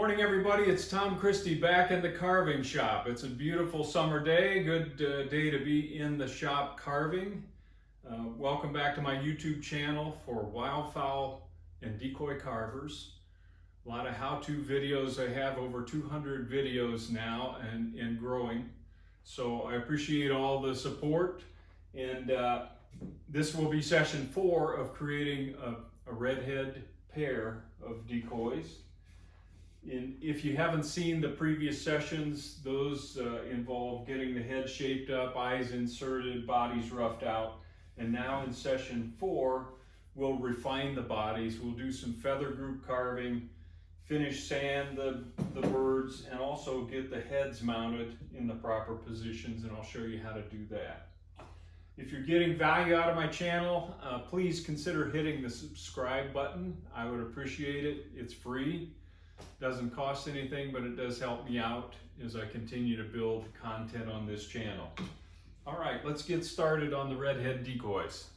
Morning everybody, it's Tom Christie back in the carving shop. It's a beautiful summer day, good day to be in the shop carving. Welcome back to my YouTube channel for wildfowl and decoy carvers. A lot of how-to videos. I have over 200 videos now and growing. So I appreciate all the support, and this will be session 4 of creating a redhead pair of decoys. And if you haven't seen the previous sessions, those involve getting the head shaped up, eyes inserted, bodies roughed out. And now in session 4, we'll refine the bodies. We'll do some feather group carving, finish sand the birds, and also get the heads mounted in the proper positions, and I'll show you how to do that. If you're getting value out of my channel, please consider hitting the subscribe button. I would appreciate it. It's free. Doesn't cost anything, but it does help me out as I continue to build content on this channel. All right, let's get started on the redhead decoys.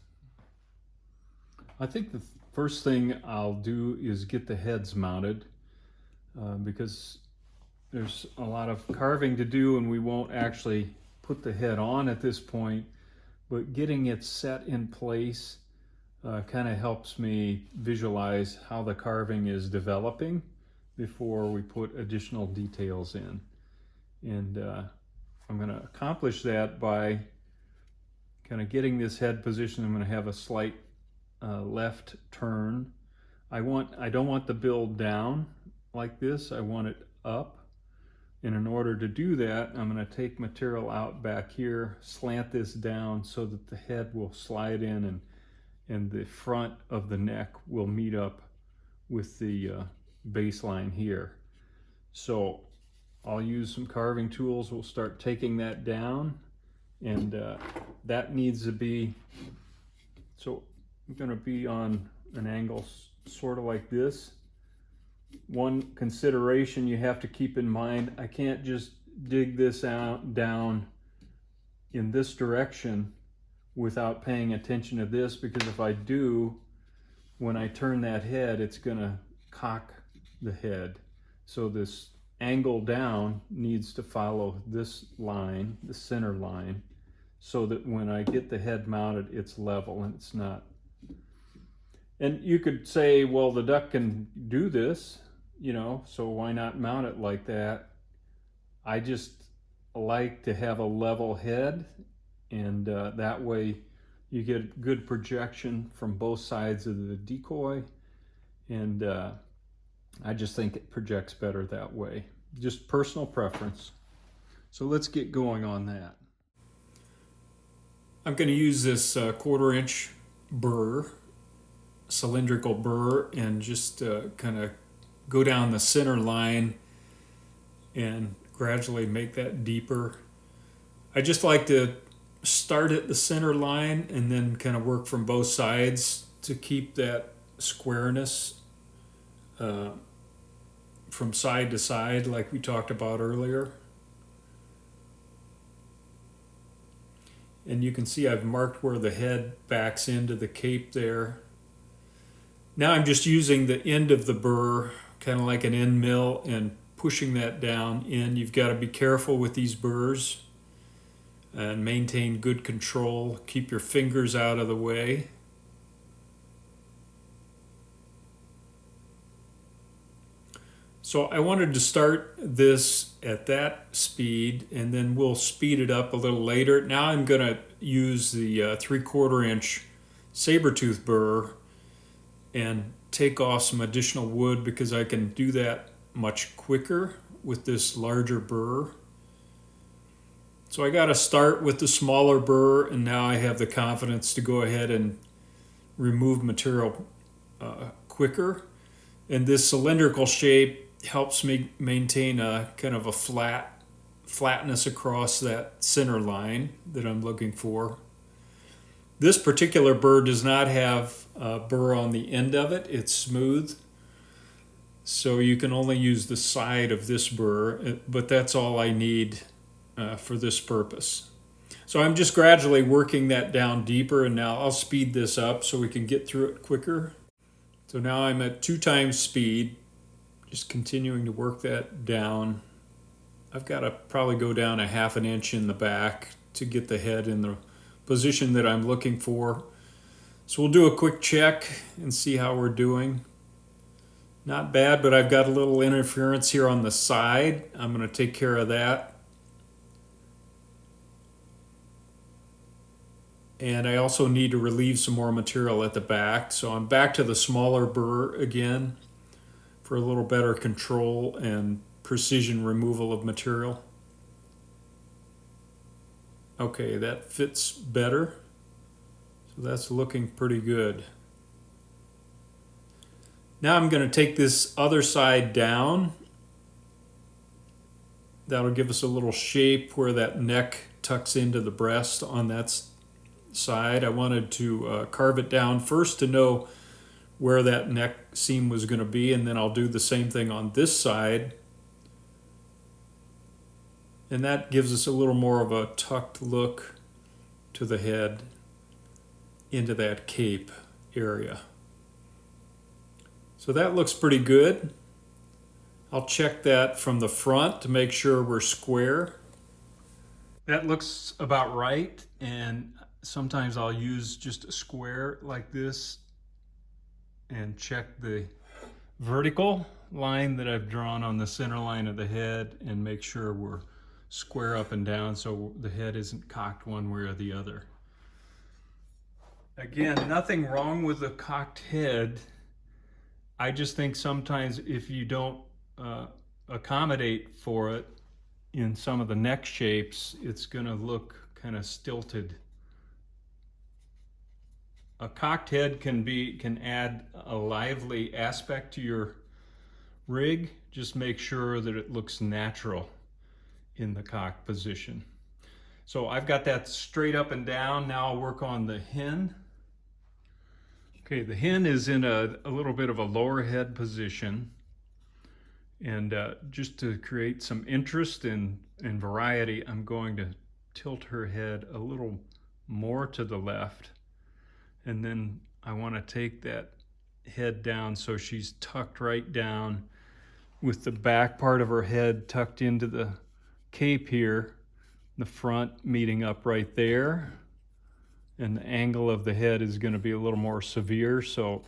I think the first thing I'll do is get the heads mounted because there's a lot of carving to do and we won't actually put the head on at this point, but getting it set in place kind of helps me visualize how the carving is developing before we put additional details in. And I'm going to accomplish that by kind of getting this head position. I'm going to have a slight left turn. I don't want the bill down like this. I want it up. And in order to do that, I'm going to take material out back here, slant this down so that the head will slide in and the front of the neck will meet up with the baseline here. So I'll use some carving tools. We'll start taking that down, and that needs to be, so I'm going to be on an angle sort of like this. One consideration you have to keep in mind, I can't just dig this out down in this direction without paying attention to this, because if I do, when I turn that head, it's going to cock the head. So this angle down needs to follow this line, the center line, so that when I get the head mounted, it's level and it's not. And you could say, well, the duck can do this, you know, so why not mount it like that? I just like to have a level head, and that way you get good projection from both sides of the decoy, and I just think it projects better that way. Just personal preference. So let's get going on that. I'm going to use this 1/4 inch burr, cylindrical burr, and just kind of go down the center line and gradually make that deeper. I just like to start at the center line and then kind of work from both sides to keep that squareness from side to side, like we talked about earlier. And you can see I've marked where the head backs into the cape there. Now I'm just using the end of the burr, kind of like an end mill, and pushing that down in. You've got to be careful with these burrs and maintain good control. Keep your fingers out of the way. So I wanted to start this at that speed, and then we'll speed it up a little later. Now I'm going to use the 3/4 inch saber-tooth burr and take off some additional wood, because I can do that much quicker with this larger burr. So I got to start with the smaller burr, and now I have the confidence to go ahead and remove material quicker. And this cylindrical shape helps me maintain a kind of a flatness across that center line that I'm looking for. This particular burr does not have a burr on the end of it. It's smooth. So you can only use the side of this burr, but that's all I need for this purpose. So I'm just gradually working that down deeper, and now I'll speed this up so we can get through it quicker. So now I'm at 2 times speed, Just continuing to work that down. I've got to probably go down 1/2 inch in the back to get the head in the position that I'm looking for. So we'll do a quick check and see how we're doing. Not bad, but I've got a little interference here on the side. I'm going to take care of that. And I also need to relieve some more material at the back. So I'm back to the smaller burr again for a little better control and precision removal of material. Okay, that fits better. So that's looking pretty good. Now I'm going to take this other side down. That'll give us a little shape where that neck tucks into the breast on that side. I wanted to carve it down first to know where that neck seam was going to be, and then I'll do the same thing on this side. And that gives us a little more of a tucked look to the head into that cape area. So that looks pretty good. I'll check that from the front to make sure we're square. That looks about right, and sometimes I'll use just a square like this and check the vertical line that I've drawn on the center line of the head and make sure we're square up and down so the head isn't cocked one way or the other. Again, nothing wrong with the cocked head. I just think sometimes if you don't accommodate for it in some of the neck shapes, it's going to look kind of stilted. A cocked head can add a lively aspect to your rig. Just make sure that it looks natural in the cocked position. So I've got that straight up and down. Now I'll work on the hen. Okay, the hen is in a little bit of a lower head position. And just to create some interest and variety, I'm going to tilt her head a little more to the left. And then I want to take that head down so she's tucked right down with the back part of her head tucked into the cape here, the front meeting up right there. And the angle of the head is going to be a little more severe, so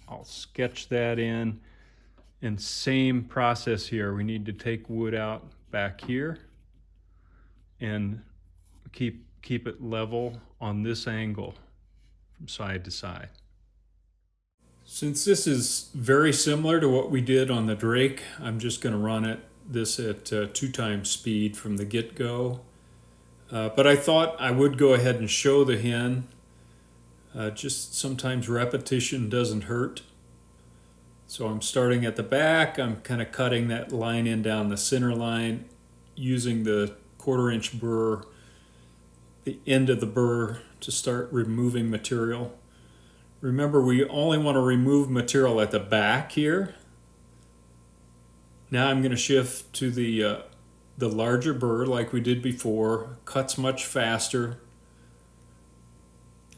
I'll sketch that in. And same process here. We need to take wood out back here and keep it level on this angle from side to side. Since this is very similar to what we did on the Drake, I'm just going to run this at 2x speed from the get-go. But I thought I would go ahead and show the hen. Just sometimes repetition doesn't hurt. So I'm starting at the back. I'm kind of cutting that line in down the center line using the 1/4 inch burr, the end of the burr, to start removing material. Remember, we only want to remove material at the back here. Now I'm going to shift to the larger burr like we did before. Cuts much faster.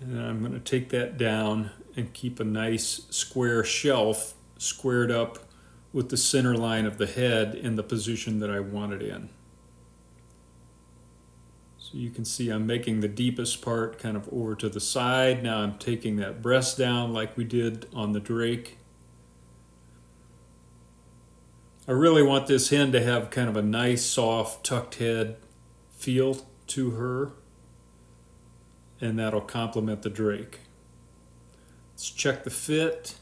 And then I'm going to take that down and keep a nice square shelf squared up with the center line of the head in the position that I want it in. So you can see I'm making the deepest part kind of over to the side. Now I'm taking that breast down like we did on the Drake. I really want this hen to have kind of a nice, soft, tucked head feel to her, and that'll complement the Drake. Let's check the fit.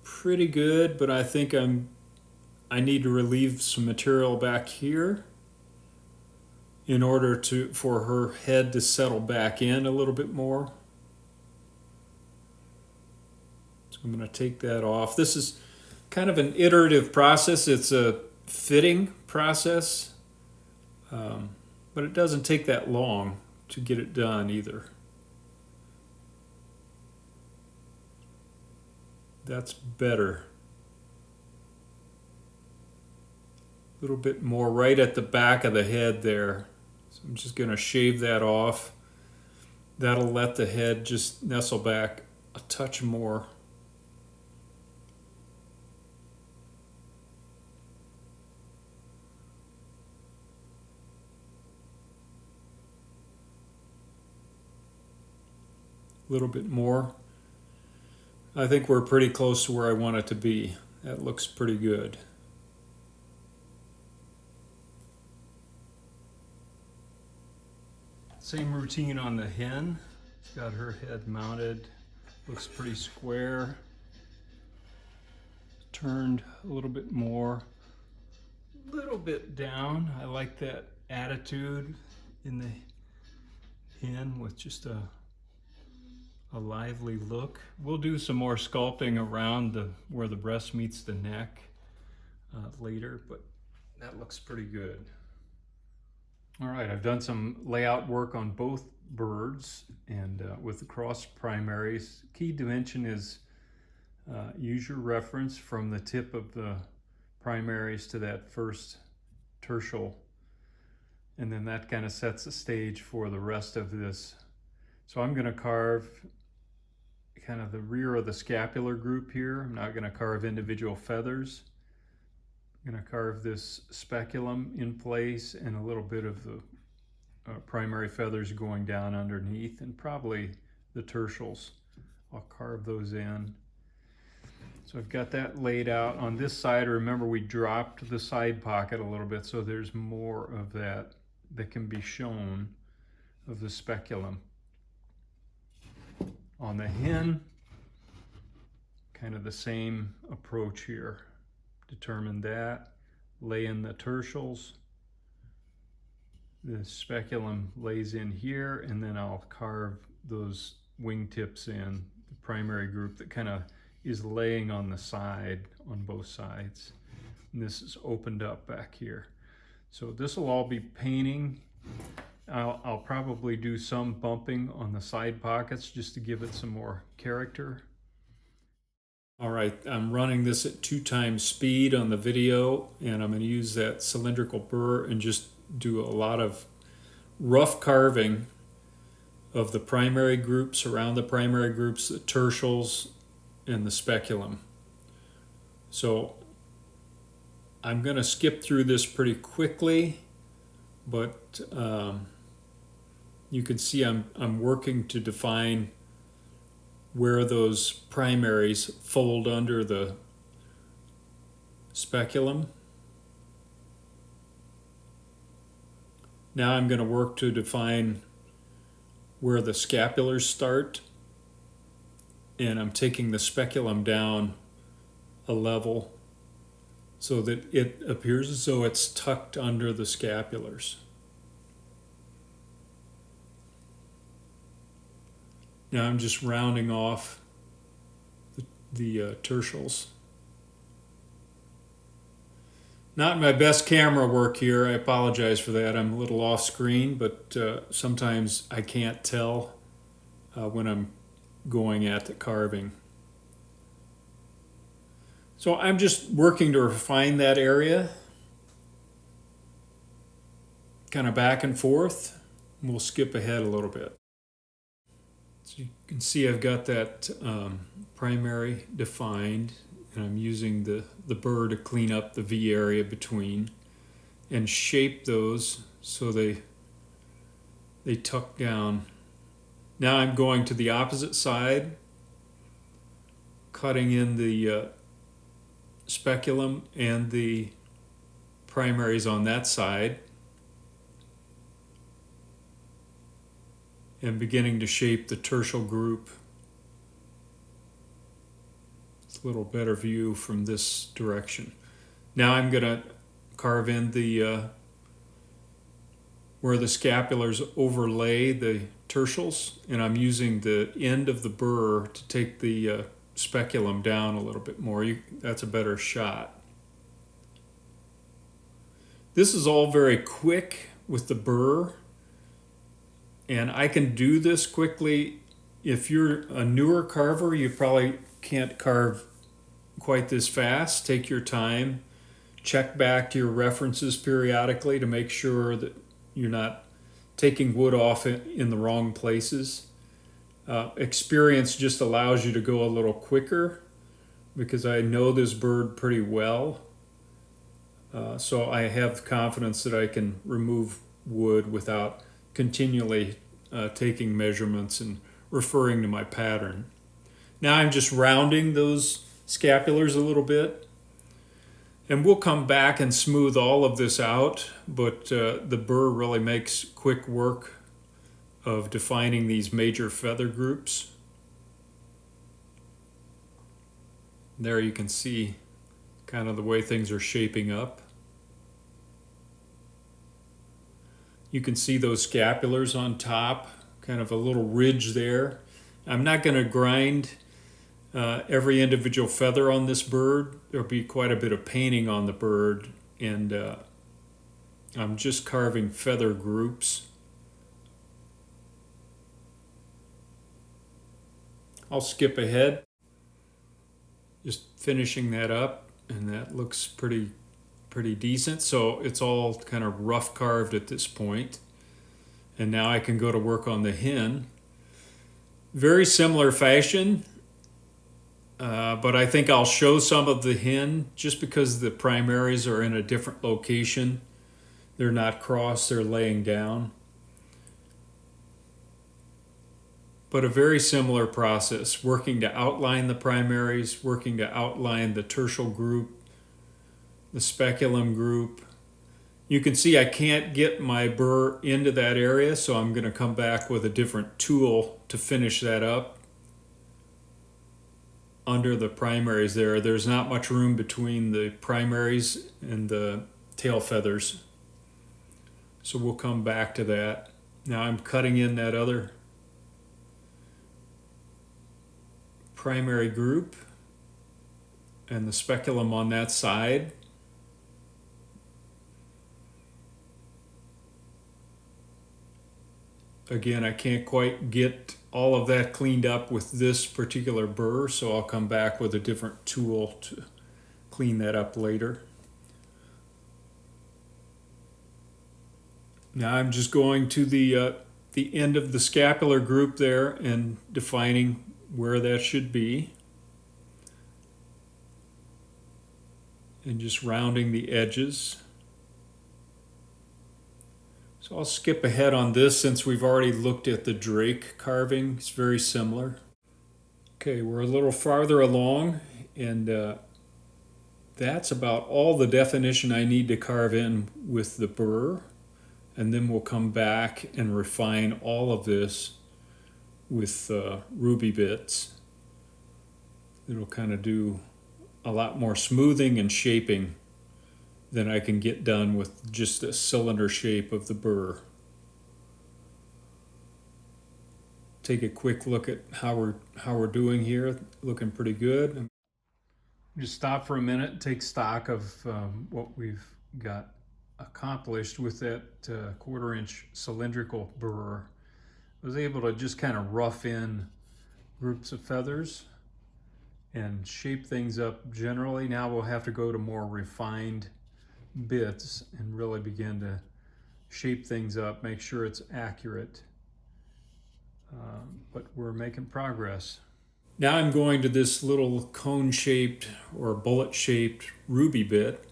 Pretty good, but I think I need to relieve some material back here in order for her head to settle back in a little bit more. So I'm going to take that off. This is kind of an iterative process. It's a fitting process, but it doesn't take that long to get it done either. That's better. A little bit more right at the back of the head there. So I'm just going to shave that off. That'll let the head just nestle back a touch more. A little bit more. I think we're pretty close to where I want it to be. That looks pretty good. Same routine on the hen. Got her head mounted. Looks pretty square. Turned a little bit more. A little bit down. I like that attitude in the hen with just a lively look. We'll do some more sculpting around where the breast meets the neck later, but that looks pretty good. All right, I've done some layout work on both birds, and with the cross primaries, key dimension is use your reference from the tip of the primaries to that first tertial, and then that kind of sets the stage for the rest of this. So I'm going to carve kind of the rear of the scapular group here. I'm not going to carve individual feathers. I'm going to carve this speculum in place and a little bit of the primary feathers going down underneath, and probably the tertials. I'll carve those in. So I've got that laid out. On this side, remember we dropped the side pocket a little bit, so there's more of that can be shown of the speculum. On the hen, kind of the same approach here. Determine that, lay in the tertials. The speculum lays in here, and then I'll carve those wingtips in, the primary group that kind of is laying on the side, on both sides. And this is opened up back here. So this will all be painting. I'll probably do some bumping on the side pockets just to give it some more character. All right, I'm running this at 2x speed on the video, and I'm going to use that cylindrical burr and just do a lot of rough carving of the primary groups, around the primary groups, the tertials, and the speculum. So I'm going to skip through this pretty quickly, but you can see I'm working to define where those primaries fold under the speculum. Now I'm going to work to define where the scapulars start, and I'm taking the speculum down a level so that it appears as though it's tucked under the scapulars. Now I'm just rounding off the tertials. Not my best camera work here. I apologize for that. I'm a little off screen, but sometimes I can't tell when I'm going at the carving. So I'm just working to refine that area, kind of back and forth. We'll skip ahead a little bit. So you can see I've got that primary defined, and I'm using the burr to clean up the V area between and shape those so they tuck down. Now I'm going to the opposite side, cutting in the speculum and the primaries on that side, and beginning to shape the tertial group. It's a little better view from this direction. Now I'm going to carve in the where the scapulars overlay the tertials, and I'm using the end of the burr to take the speculum down a little bit more. That's a better shot. This is all very quick with the burr, and I can do this quickly. If you're a newer carver, you probably can't carve quite this fast. Take your time. Check back to your references periodically to make sure that you're not taking wood off in the wrong places. Experience just allows you to go a little quicker because I know this bird pretty well. So I have confidence that I can remove wood without continually taking measurements and referring to my pattern. Now I'm just rounding those scapulars a little bit, and we'll come back and smooth all of this out, but the burr really makes quick work of defining these major feather groups. There you can see kind of the way things are shaping up. You can see those scapulars on top, kind of a little ridge there. I'm not going to grind every individual feather on this bird. There'll be quite a bit of painting on the bird, and I'm just carving feather groups. I'll skip ahead, just finishing that up, and that looks pretty decent. So it's all kind of rough carved at this point. And now I can go to work on the hen. Very similar fashion, but I think I'll show some of the hen just because the primaries are in a different location. They're not crossed, they're laying down. But a very similar process, working to outline the primaries, working to outline the tertial group, the speculum group. You can see I can't get my burr into that area, so I'm going to come back with a different tool to finish that up. Under the primaries there, there's not much room between the primaries and the tail feathers. So we'll come back to that. Now I'm cutting in that other primary group and the speculum on that side. Again, I can't quite get all of that cleaned up with this particular burr, so I'll come back with a different tool to clean that up later. Now I'm just going to the end of the scapular group there and defining where that should be. And just rounding the edges. So I'll skip ahead on this since we've already looked at the drake carving. It's very similar. Okay, we're a little farther along, and that's about all the definition I need to carve in with the burr. And then we'll come back and refine all of this with ruby bits. It'll kind of do a lot more smoothing and shaping than I can get done with just a cylinder shape of the burr. Take a quick look at how we're doing here. Looking pretty good. Just stop for a minute and take stock of what we've got accomplished with that 1/4 inch cylindrical burr. I was able to just kind of rough in groups of feathers and shape things up generally. Now we'll have to go to more refined bits and really begin to shape things up, make sure it's accurate. But we're making progress. Now I'm going to this little cone-shaped or bullet-shaped ruby bit,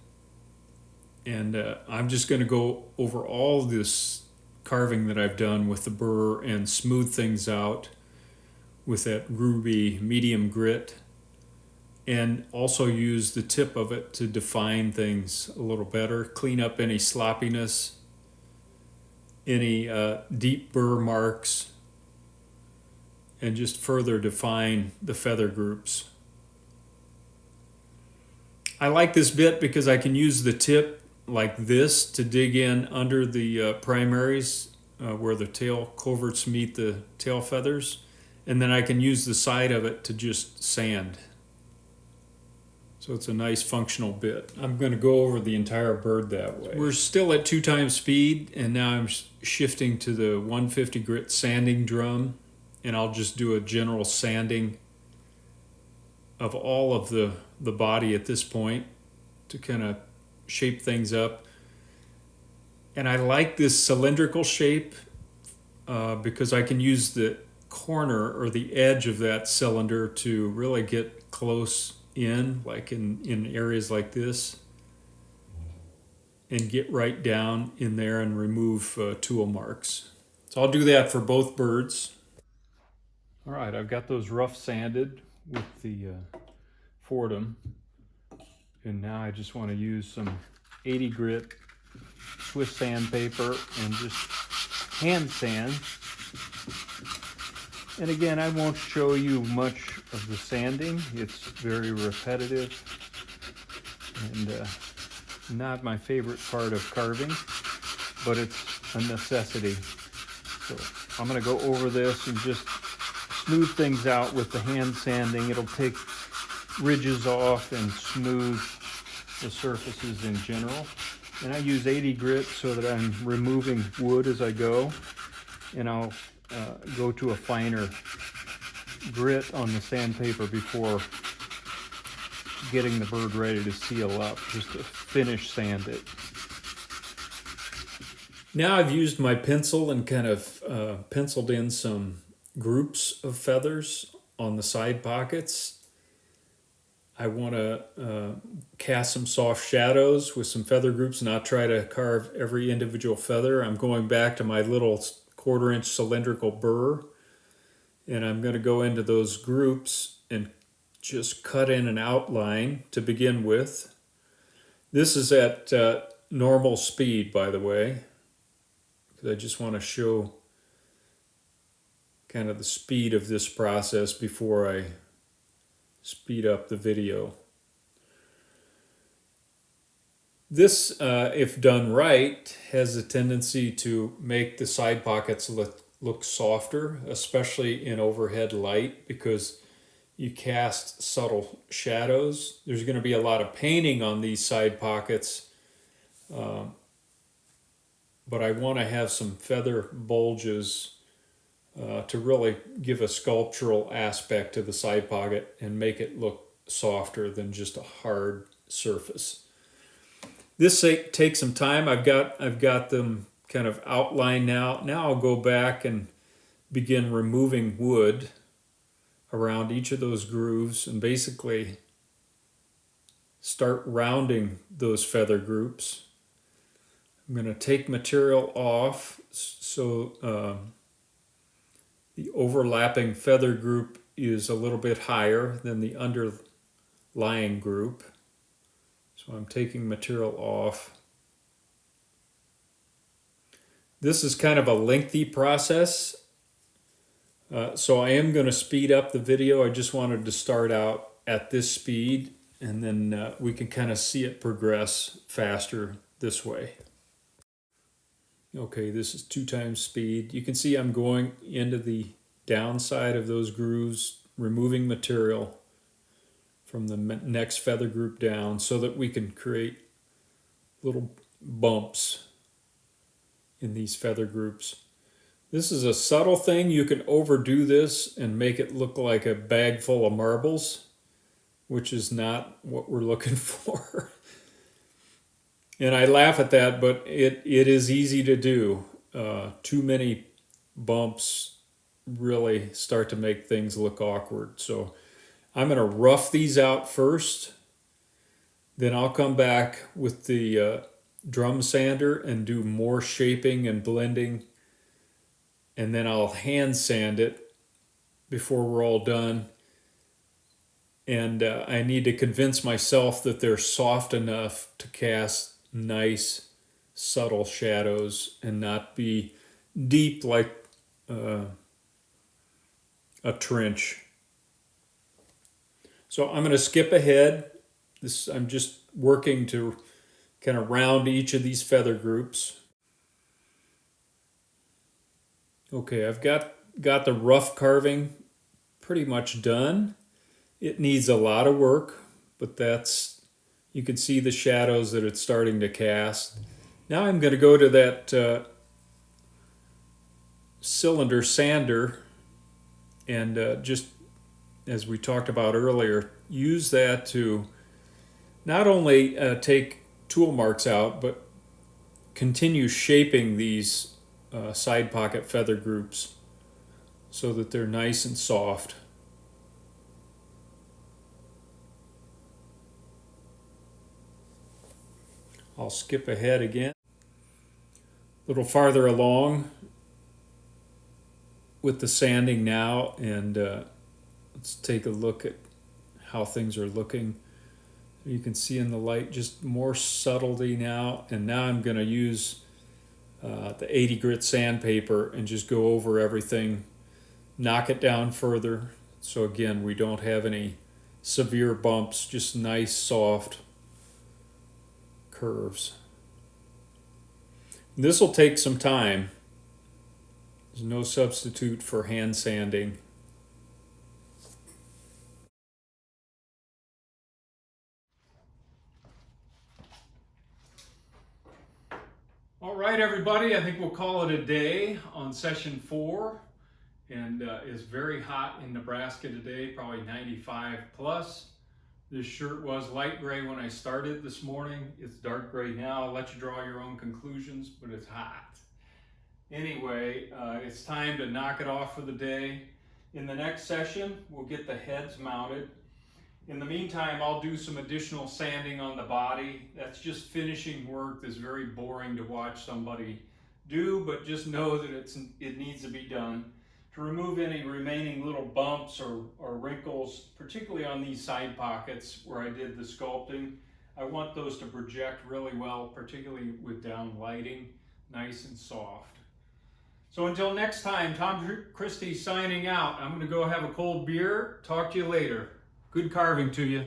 and I'm just going to go over all this carving that I've done with the burr and smooth things out with that ruby medium grit, and also use the tip of it to define things a little better, clean up any sloppiness, any deep burr marks, and just further define the feather groups. I like this bit because I can use the tip like this to dig in under the primaries where the tail coverts meet the tail feathers, and then I can use the side of it to just sand. So it's a nice functional bit. I'm going to go over the entire bird that way. We're still at 2 times speed, and now I'm shifting to the 150 grit sanding drum, and I'll just do a general sanding of all of the body at this point to kind of shape things up. And I like this cylindrical shape because I can use the corner or the edge of that cylinder to really get close in, like in areas like this, and get right down in there and remove tool marks. So I'll do that for both birds. All right, I've got those rough sanded with the Fordham, and now I just want to use some 80 grit Swiss sandpaper and just hand sand. And again, I won't show you much of the sanding. It's very repetitive and not my favorite part of carving, but it's a necessity. So I'm going to go over this and just smooth things out with the hand sanding. It'll take ridges off and smooth the surfaces in general. And I use 80 grit so that I'm removing wood as I go, and I'll go to a finer grit on the sandpaper before getting the bird ready to seal up, just to finish sand it. Now I've used my pencil and kind of penciled in some groups of feathers on the side pockets. I want to cast some soft shadows with some feather groups, not try to carve every individual feather. I'm going back to my little 1/4 inch cylindrical burr, and I'm going to go into those groups and just cut in an outline to begin with. This is at normal speed, by the way, because I just want to show kind of the speed of this process before I speed up the video. This, if done right, has a tendency to make the side pockets look softer, especially in overhead light, because you cast subtle shadows. There's going to be a lot of painting on these side pockets, but I want to have some feather bulges to really give a sculptural aspect to the side pocket and make it look softer than just a hard surface. This takes some time. I've got them kind of outlined now. Now I'll go back and begin removing wood around each of those grooves and basically start rounding those feather groups. I'm going to take material off so the overlapping feather group is a little bit higher than the underlying group. So I'm taking material off. This is kind of a lengthy process, so I am going to speed up the video. I just wanted to start out at this speed, and then we can kind of see it progress faster this way. Okay, this is 2 times speed. You can see I'm going into the downside of those grooves, removing material from the next feather group down so that we can create little bumps in these feather groups. This is a subtle thing. You can overdo this and make it look like a bag full of marbles, which is not what we're looking for. And I laugh at that, but it is easy to do. Too many bumps really start to make things look awkward. So I'm going to rough these out first. Then I'll come back with the drum sander and do more shaping and blending. And then I'll hand sand it before we're all done. And I need to convince myself that they're soft enough to cast nice, subtle shadows and not be deep like a trench. So I'm going to skip ahead. I'm just working to kind of round each of these feather groups. Okay, I've got the rough carving pretty much done. It needs a lot of work, but you can see the shadows that it's starting to cast. Now I'm going to go to that cylinder sander and just, as we talked about earlier, use that to not only take tool marks out, but continue shaping these side pocket feather groups so that they're nice and soft. I'll skip ahead again. A little farther along, with the sanding now, and let's take a look at how things are looking. You can see in the light just more subtlety now, and now I'm going to use the 80 grit sandpaper and just go over everything, knock it down further. So again, we don't have any severe bumps, just nice soft curves. This will take some time. There's no substitute for hand sanding. All right, everybody, I think we'll call it a day on session 4. And it's very hot in Nebraska today, probably 95 plus. This shirt was light gray when I started this morning. It's dark gray now. I'll let you draw your own conclusions, but it's hot. Anyway, it's time to knock it off for the day. In the next session, we'll get the heads mounted. In the meantime, I'll do some additional sanding on the body. That's just finishing work that's very boring to watch somebody do, but just know that it needs to be done. To remove any remaining little bumps or wrinkles, particularly on these side pockets where I did the sculpting, I want those to project really well, particularly with down lighting, nice and soft. So until next time, Tom Christie signing out. I'm going to go have a cold beer. Talk to you later. Good carving to you.